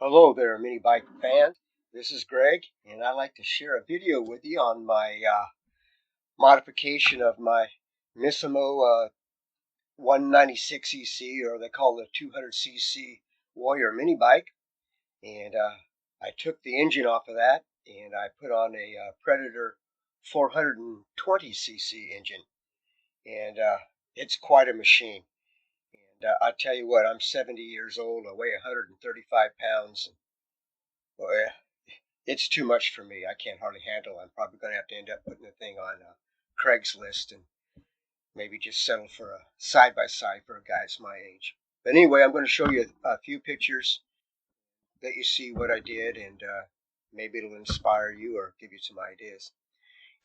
Hello there, mini bike fans. This is Greg, and I'd like to share a video with you on my modification of my Massimo 196cc, or they call it a 200cc Warrior mini bike. And I took the engine off of that, and I put on a Predator 420cc engine, and it's quite a machine. And I tell you what, I'm 70 years old. I weigh 135 pounds. Well, it's too much for me. I can't hardly handle it. I'm probably going to have to end up putting the thing on Craigslist and maybe just settle for a side by side for a guy that's my age. But anyway, I'm going to show you a few pictures, let you see what I did, and maybe it'll inspire you or give you some ideas.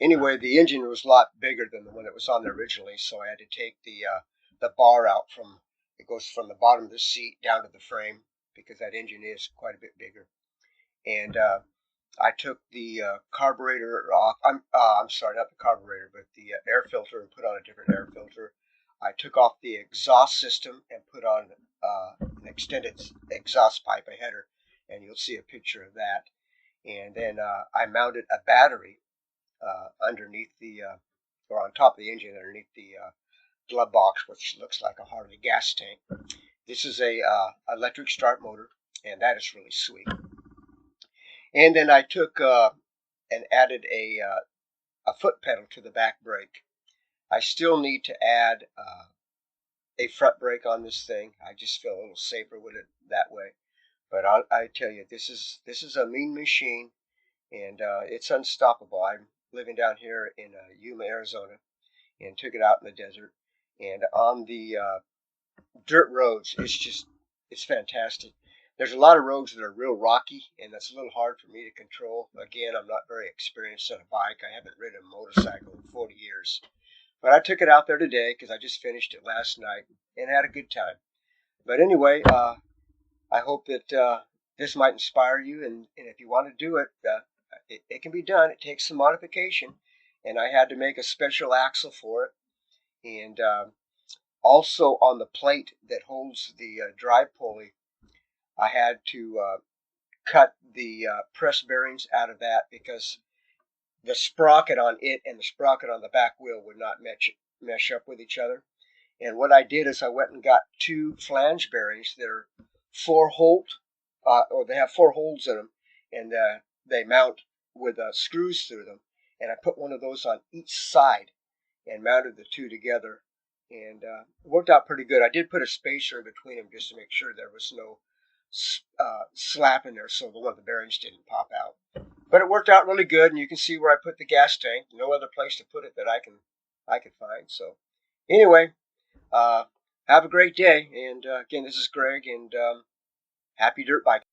Anyway, the engine was a lot bigger than the one that was on there originally, so I had to take the bar out from it goes from the bottom of the seat down to the frame because that engine is quite a bit bigger. And I took the carburetor off. I'm sorry, not the carburetor, but the air filter, and put on a different air filter. I took off the exhaust system and put on an extended exhaust pipe, a header, and you'll see a picture of that. And then I mounted a battery underneath or on top of the engine, underneath the glove box, which looks like a Harley gas tank. This is a electric start motor, and that is really sweet. And then I took and added a foot pedal to the back brake. I still need to add a front brake on this thing. I just feel a little safer with it that way. But I tell you, this is a mean machine, and it's unstoppable. I'm living down here in Yuma, Arizona, and took it out in the desert. And on the dirt roads, it's fantastic. There's a lot of roads that are real rocky, and that's a little hard for me to control. Again, I'm not very experienced on a bike. I haven't ridden a motorcycle in 40 years. But I took it out there today because I just finished it last night and had a good time. But anyway, I hope that this might inspire you, and if you want to do it, it can be done. It takes some modification, and I had to make a special axle for it. And also on the plate that holds the drive pulley, I had to cut the press bearings out of that because the sprocket on it and the sprocket on the back wheel would not mesh up with each other. And what I did is I went and got two flange bearings that are 4 holt, or they have 4 holes in them, and they mount with screws through them. And I put one of those on each side and mounted the two together, and it worked out pretty good. I did put a spacer in between them just to make sure there was no slap in there so one of the bearings didn't pop out. But it worked out really good, and you can see where I put the gas tank. No other place to put it that I can find. So anyway, have a great day. And again, this is Greg, and happy dirt bike.